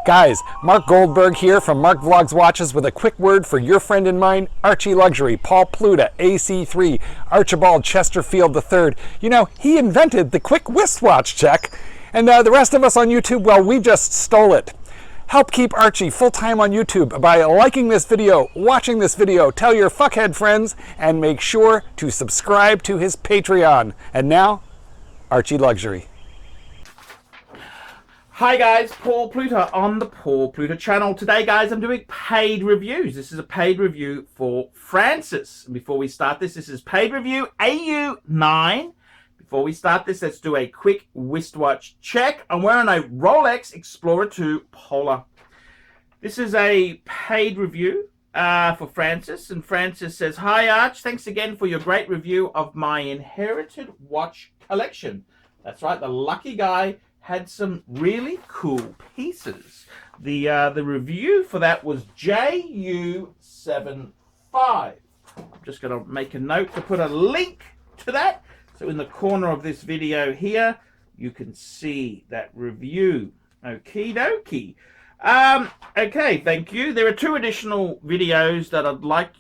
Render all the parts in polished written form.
Guys, Mark Goldberg here from Mark Vlogs Watches with a quick word for your friend and mine, ArchieLuxury, Paul Pluta, AC3, Archibald Chesterfield III. You know, he invented the quick wristwatch check, and the rest of us on YouTube, well, we just stole it. Help keep Archie full-time on YouTube by liking this video, watching this video, tell your fuckhead friends, and make sure to subscribe to his Patreon. And now, ArchieLuxury. Hi guys, Paul Pluta on the Paul Pluta channel. Today guys, I'm doing paid reviews. This is a paid review for Francis. And before we start this is paid review AU9. Before we start this, let's do a quick wristwatch check. I'm wearing a Rolex Explorer 2 Polar. This is a paid review for Francis. And Francis says, "Hi Arch, thanks again for your great review of my inherited watch collection." That's right, the lucky guy had some really cool pieces. The review for that was JU75. I'm just going to make a note to put a link to that. So in the corner of this video here, you can see that review. Okie dokie. Okay, thank you. There are two additional videos that I'd like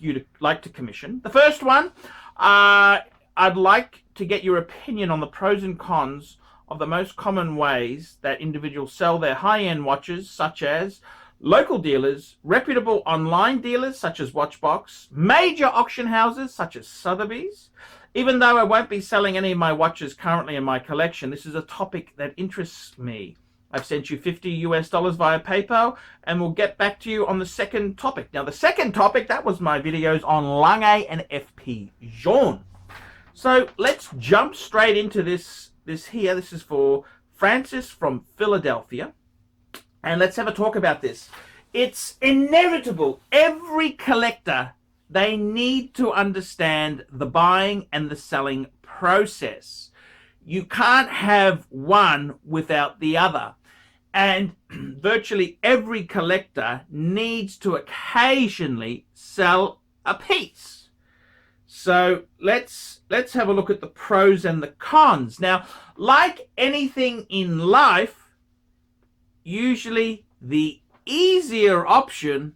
to commission. The first one, I'd like to get your opinion on the pros and cons of the most common ways that individuals sell their high-end watches, such as local dealers, reputable online dealers such as Watchbox, major auction houses such as Sotheby's. Even though I won't be selling any of my watches currently in my collection, this is a topic that interests me. I've sent you $50 via PayPal, and we'll get back to you on the second topic. Now, the second topic, that was my videos on Lange and FP Journe. So let's jump straight into this here. This is for Francis from Philadelphia. And let's have a talk about this. It's inevitable. Every collector, they need to understand the buying and the selling process. You can't have one without the other. And virtually every collector needs to occasionally sell a piece. So let's have a look at the pros and the cons. Now, like anything in life, usually the easier option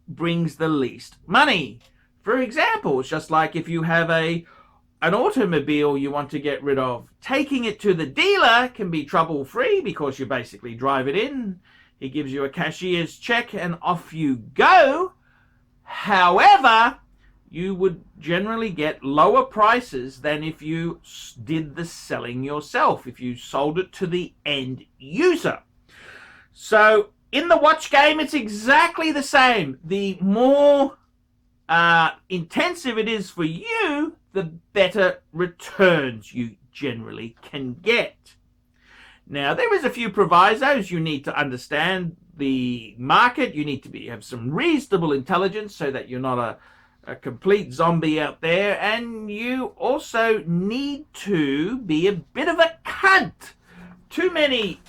brings the least money. For example, it's just like if you have an automobile you want to get rid of. Taking it to the dealer can be trouble-free because you basically drive it in. He gives you a cashier's check and off you go. However, you would generally get lower prices than if you did the selling yourself, if you sold it to the end user. So in the watch game, it's exactly the same. The more intensive it is for you, the better returns you generally can get. Now, there is a few provisos. You need to understand the market. You need to have some reasonable intelligence so that you're not a complete zombie out there, and you also need to be a bit of a cunt. Too many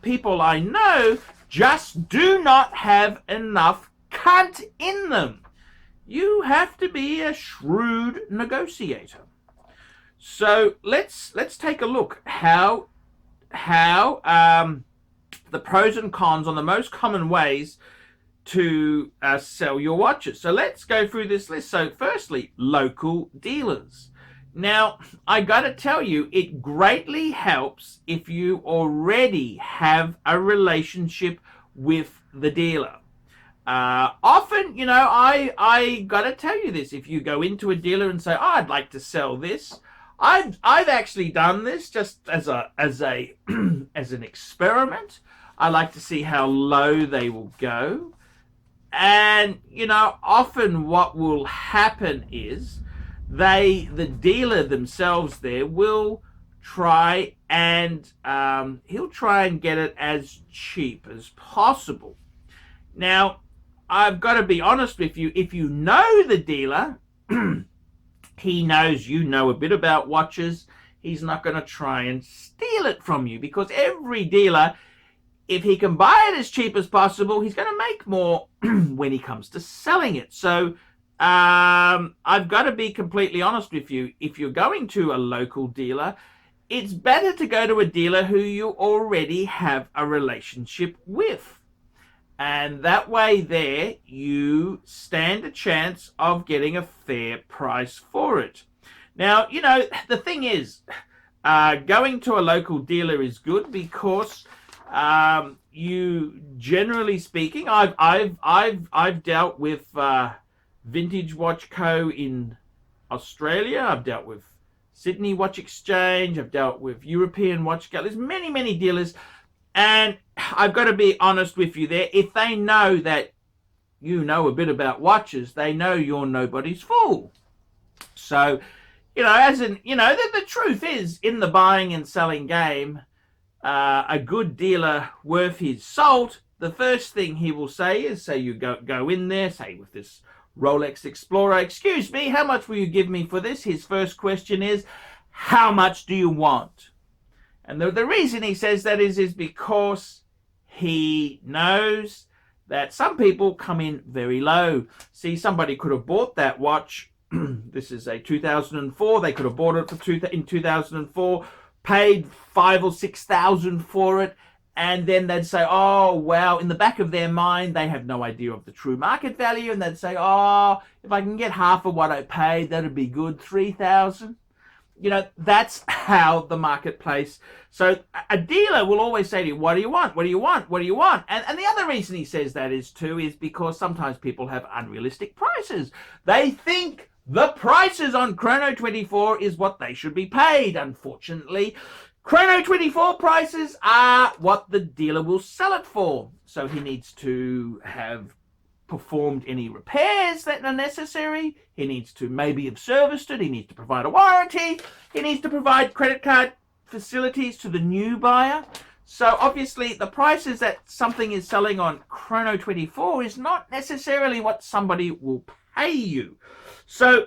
people I know just do not have enough cunt in them. You have to be a shrewd negotiator. So let's take a look how the pros and cons on the most common ways to sell your watches. So let's go through this list. So firstly, local dealers. Now, I gotta tell you, it greatly helps if you already have a relationship with the dealer. Often, you know, I gotta tell you this, if you go into a dealer and say, "Oh, I'd like to sell this," I've actually done this just as an experiment. I like to see how low they will go. And, you know, often what will happen is the dealer themselves there will try and he'll try and get it as cheap as possible. Now, I've got to be honest with you. If you know the dealer, he knows you know a bit about watches. He's not going to try and steal it from you, because every dealer, if he can buy it as cheap as possible, he's going to make more when he comes to selling it. So I've got to be completely honest with you. If you're going to a local dealer, it's better to go to a dealer who you already have a relationship with. And that way there, you stand a chance of getting a fair price for it. Now, you know, the thing is, going to a local dealer is good because you, generally speaking, I've dealt with Vintage Watch Co. in Australia. I've dealt with Sydney Watch Exchange. I've dealt with European Watch Co. There's many dealers. And I've got to be honest with you there. If they know that you know a bit about watches, they know you're nobody's fool. So, you know, the truth is, in the buying and selling game, a good dealer worth his salt, the first thing he will say is, say you go in there, say with this Rolex Explorer, excuse me, how much will you give me for this? His first question is, how much do you want? And the reason he says that is because he knows that some people come in very low. See, somebody could have bought that watch. This is a 2004. They could have bought it in 2004, paid 5,000 or 6,000 for it, and then they'd say, oh, wow, in the back of their mind, they have no idea of the true market value, and they'd say, oh, if I can get half of what I paid, that'd be good, 3,000. You know, that's how the marketplace. So a dealer will always say to you, what do you want? What do you want? What do you want? And the other reason he says that is because sometimes people have unrealistic prices. They think the prices on Chrono 24 is what they should be paid. Unfortunately, Chrono 24 prices are what the dealer will sell it for. So he needs to have performed any repairs that are necessary. He needs to maybe have serviced it. He needs to provide a warranty. He needs to provide credit card facilities to the new buyer. So obviously the prices that something is selling on Chrono 24 is not necessarily what somebody will pay you. So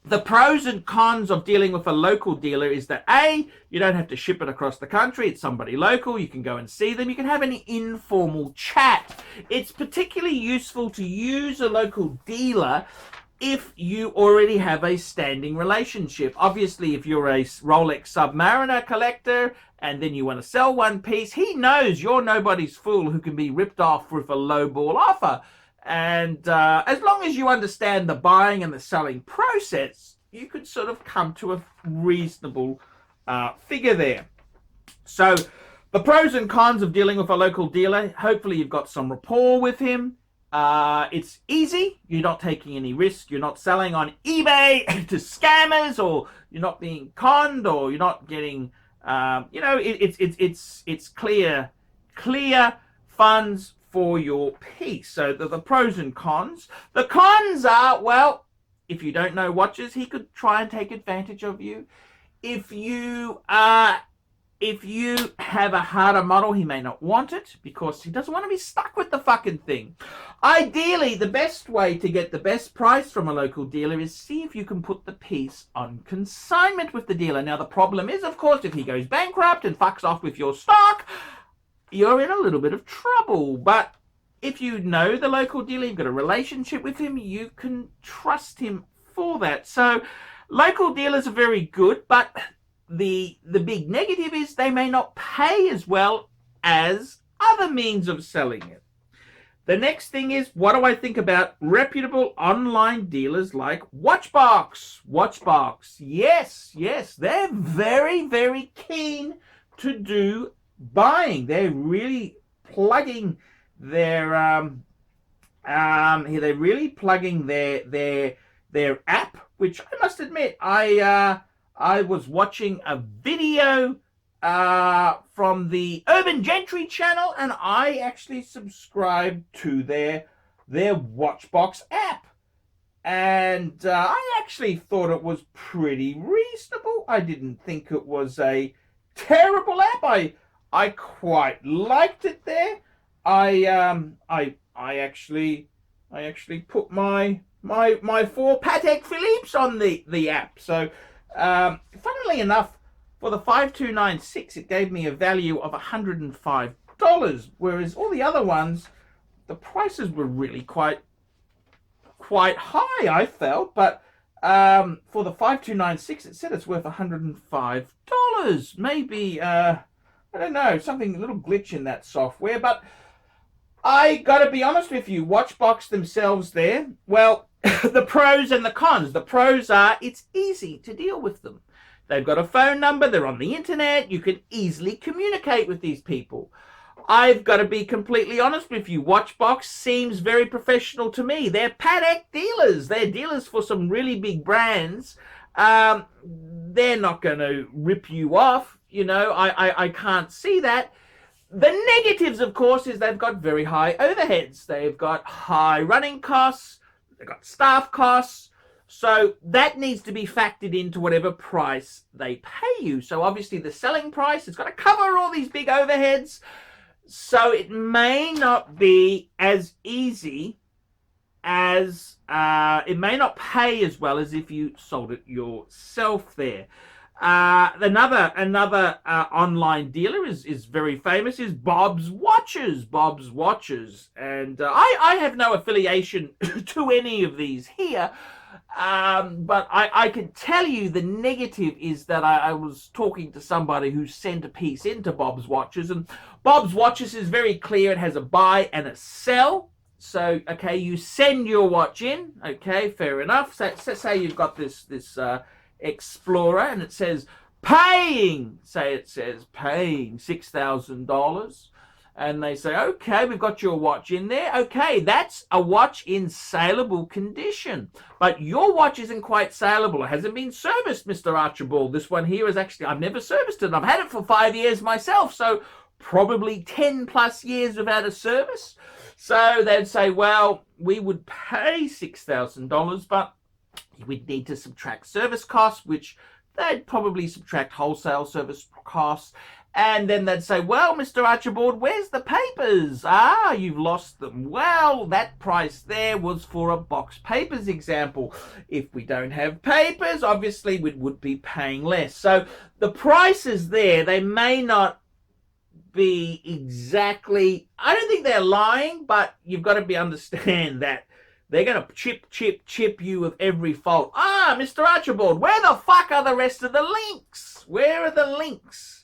the pros and cons of dealing with a local dealer is that A, you don't have to ship it across the country. It's somebody local. You can go and see them. You can have any informal chat. It's particularly useful to use a local dealer if you already have a standing relationship. Obviously, if you're a Rolex Submariner collector and then you want to sell one piece, he knows you're nobody's fool who can be ripped off with a lowball offer. And as long as you understand the buying and the selling process, you could sort of come to a reasonable figure there. So the pros and cons of dealing with a local dealer, hopefully you've got some rapport with him. It's easy. You're not taking any risk. You're not selling on eBay to scammers, or you're not being conned, or you're not getting, it's clear funds for your piece. So the pros and cons. The cons are, well, if you don't know watches, he could try and take advantage of you. If you have a harder model, he may not want it because he doesn't want to be stuck with the fucking thing. Ideally, the best way to get the best price from a local dealer is see if you can put the piece on consignment with the dealer. Now, the problem is, of course, if he goes bankrupt and fucks off with your stock, you're in a little bit of trouble. But if you know the local dealer, you've got a relationship with him, you can trust him for that. So local dealers are very good, but the big negative is they may not pay as well as other means of selling it. The next thing is, what do I think about reputable online dealers like Watchbox? Watchbox, yes, they're very, very keen to do buying. They're really plugging their their app, which I must admit, I was watching a video from the Urban Gentry channel, and I actually subscribed to their Watchbox app, and I actually thought it was pretty reasonable. I didn't think it was a terrible app. I quite liked it there. I actually put my 4 Patek Philippe's on the app. So funnily enough, for the 5296, it gave me a value of $105, whereas all the other ones, the prices were really quite high, I felt. But For the 5296, it said it's worth $105. Maybe, I don't know, something, a little glitch in that software. But I gotta be honest with you, Watchbox themselves there, well, the pros and the cons. The pros are it's easy to deal with them. They've got a phone number, they're on the internet, you can easily communicate with these people. I've got to be completely honest with you, Watchbox seems very professional to me. They're paddock dealers. They're dealers for some really big brands. They're not going to rip you off. You know, I can't see that. The negatives, of course, is they've got very high overheads. They've got high running costs. They've got staff costs. So that needs to be factored into whatever price they pay you. So obviously the selling price has got to cover all these big overheads. So it may not be as easy as, it may not pay as well as if you sold it yourself there. Another online dealer is very famous, is Bob's Watches. Bob's Watches. And I have no affiliation to any of these here. But I can tell you the negative is that I was talking to somebody who sent a piece into Bob's Watches, and Bob's Watches is very clear. It has a buy and a sell. So, okay, you send your watch in. Okay, fair enough. So say you've got this Explorer and it says paying, say it says paying $6,000. And they say, okay, we've got your watch in there. Okay, that's a watch in saleable condition. But your watch isn't quite saleable. It hasn't been serviced, Mr. Archibald. This one here is actually, I've never serviced it. I've had it for 5 years myself. So probably 10 plus years without a service. So they'd say, well, we would pay $6,000, but we'd need to subtract service costs, which they'd probably subtract wholesale service costs. And then they'd say, well, Mr. Archibald, where's the papers? Ah, you've lost them. Well, that price there was for a box papers example. If we don't have papers, obviously we would be paying less. So the prices there, they may not be exactly, I don't think they're lying, but you've got to understand that they're going to chip you of every fault. Ah, Mr. Archibald, where the fuck are the rest of the links? Where are the links?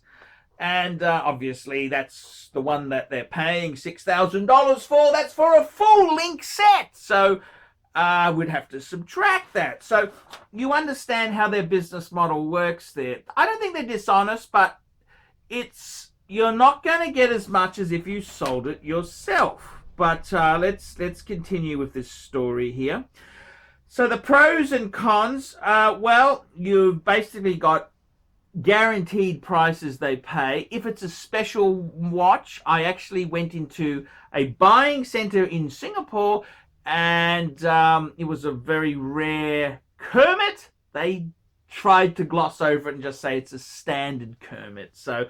And obviously that's the one that they're paying $6,000 for. That's for a full link set. So we'd have to subtract that. So you understand how their business model works there. I don't think they're dishonest, but you're not going to get as much as if you sold it yourself. But let's continue with this story here. So the pros and cons, well, you've basically got guaranteed prices they pay. If it's a special watch, I actually went into a buying center in Singapore, and it was a very rare Kermit. They tried to gloss over it and just say it's a standard Kermit. So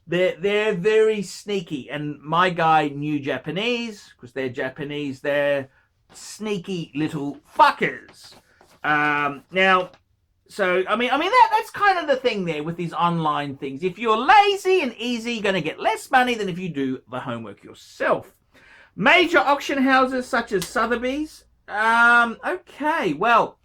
they're very sneaky, and my guy knew Japanese because they're Japanese. They're sneaky little fuckers. Now, so, I mean that's kind of the thing there with these online things. If you're lazy and easy, you're going to get less money than if you do the homework yourself. Major auction houses such as Sotheby's. Okay, well,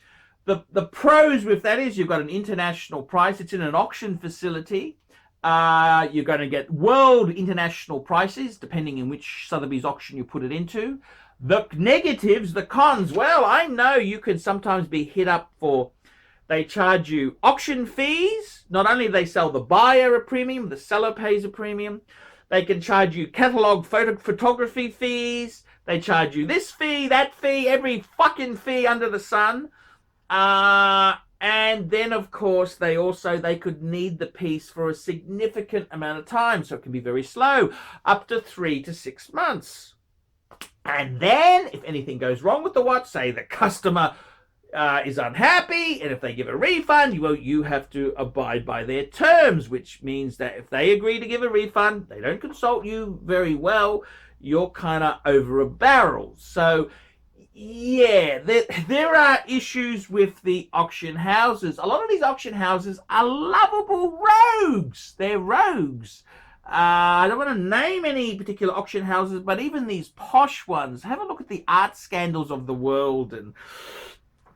the pros with that is you've got an international price. It's in an auction facility. You're going to get world international prices, depending on which Sotheby's auction you put it into. The negatives, the cons, well, I know you can sometimes be hit up for, they charge you auction fees. Not only do they sell the buyer a premium, the seller pays a premium. They can charge you catalog photography fees. They charge you this fee, that fee, every fucking fee under the sun. And then, of course, they could need the piece for a significant amount of time. So it can be very slow, up to 3 to 6 months. And then, if anything goes wrong with the watch, say the customer is unhappy, and if they give a refund, you have to abide by their terms, which means that if they agree to give a refund, they don't consult you very well, you're kind of over a barrel. So yeah, there are issues with the auction houses. A lot of these auction houses are lovable rogues. They're rogues. I don't want to name any particular auction houses, but even these posh ones, have a look at the art scandals of the world, and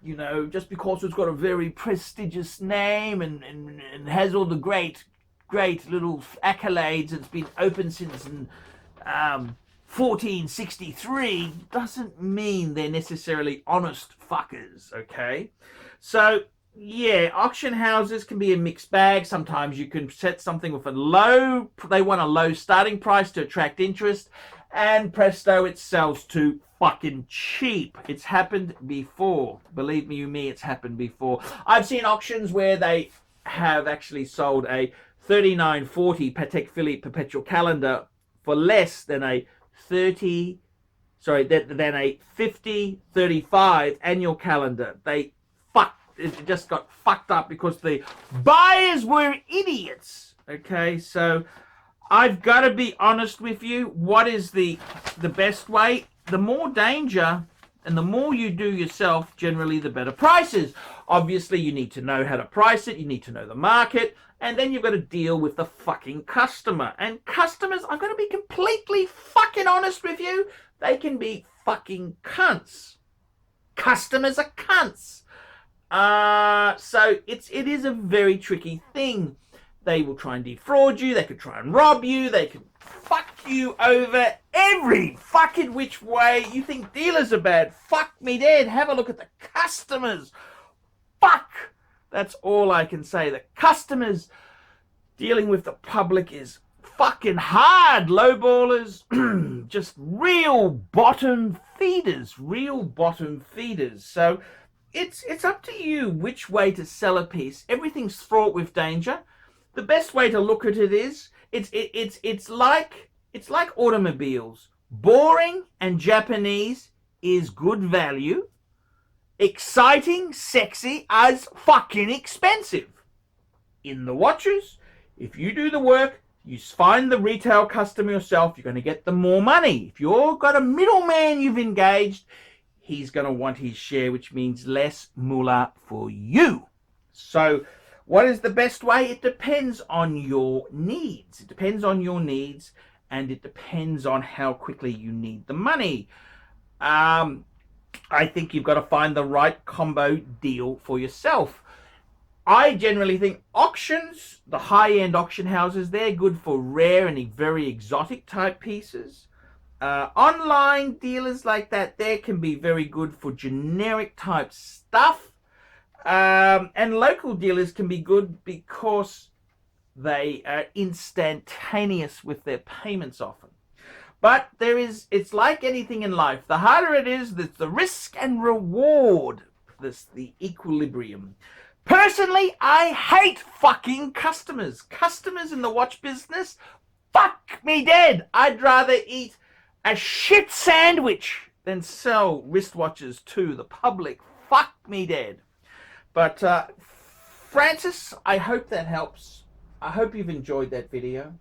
you know, just because it's got a very prestigious name and has all the great little accolades, it's been open since 1463, doesn't mean they're necessarily honest fuckers, okay? So, yeah, auction houses can be a mixed bag. Sometimes you can set something with they want a low starting price to attract interest, and presto, it sells to fucking cheap. It's happened before. Believe me, it's happened before. I've seen auctions where they have actually sold a 3940 Patek Philippe perpetual calendar for less than a 5035 annual calendar. It just got fucked up because the buyers were idiots. Okay, so I've got to be honest with you. What is the best way? The more danger and the more you do yourself, generally the better prices. Obviously, you need to know how to price it. You need to know the market. And then you've got to deal with the fucking customer. And customers, I'm going to be completely fucking honest with you, they can be fucking cunts. Customers are cunts. So it is a very tricky thing. They will try and defraud you. They could try and rob you. They could fuck you over every fucking which way. You think dealers are bad? Fuck me dead. Have a look at the customers. Fuck. That's all I can say. The customers dealing with the public is fucking hard. Lowballers, just real bottom feeders. So it's up to you which way to sell a piece. Everything's fraught with danger. The best way to look at it is it's like automobiles. Boring and Japanese is good value. Exciting, sexy, as fucking expensive. In the watches, if you do the work, you find the retail customer yourself, you're going to get the more money. If you've got a middleman you've engaged, he's going to want his share, which means less moolah for you. So what is the best way? It depends on your needs. And it depends on how quickly you need the money. I think you've got to find the right combo deal for yourself. I generally think auctions, the high-end auction houses, they're good for rare and very exotic type pieces. Online dealers like that, they can be very good for generic type stuff. And local dealers can be good because they are instantaneous with their payments often. But it's like anything in life. The harder it is, the risk and reward, the equilibrium. Personally, I hate fucking customers. Customers in the watch business, fuck me dead. I'd rather eat a shit sandwich than sell wristwatches to the public. Fuck me dead. But Francis, I hope that helps. I hope you've enjoyed that video.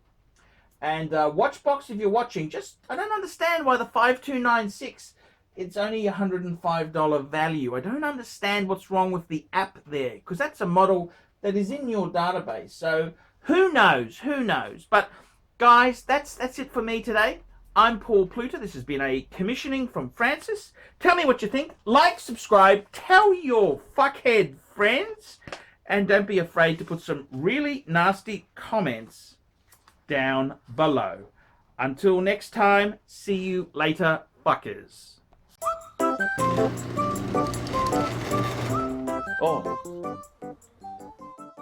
And Watchbox, if you're watching, I don't understand why the 5296, it's only $105 value. I don't understand what's wrong with the app there, because that's a model that is in your database. So who knows? But guys, that's it for me today. I'm Paul Pluta. This has been a commissioning from Francis. Tell me what you think. Like, subscribe, tell your fuckhead friends, and don't be afraid to put some really nasty comments down below. Until next time, see you later, fuckers. Oh.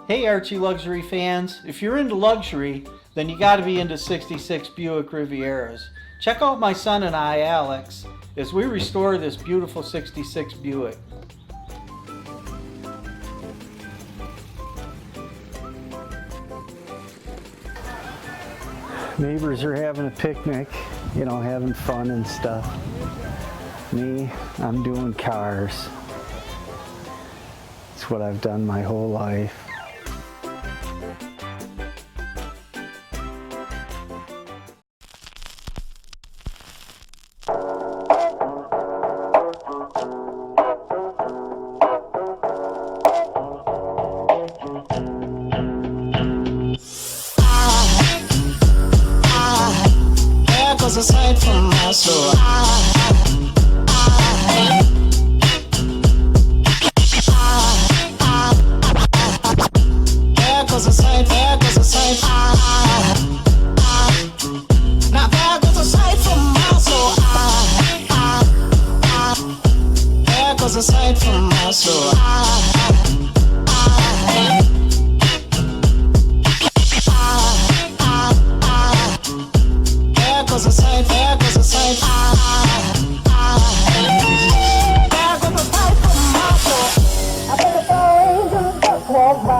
Hey Archie Luxury fans, if you're into luxury, then you gotta be into 66 Buick Rivieras. Check out my son and I, Alex, as we restore this beautiful 66 Buick. Neighbors are having a picnic, you know, having fun and stuff. Me, I'm doing cars. It's what I've done my whole life. Aside from my soul, There goes a sight. There goes a sight from my soul. I think it's all angels just walk by.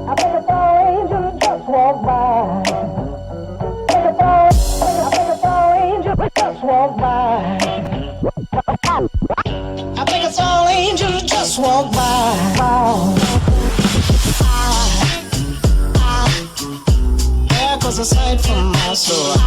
I think it's all angels just walk by. I think it's all angels just walk by. I think it's all angels just walk by. There goes a sight from my soul.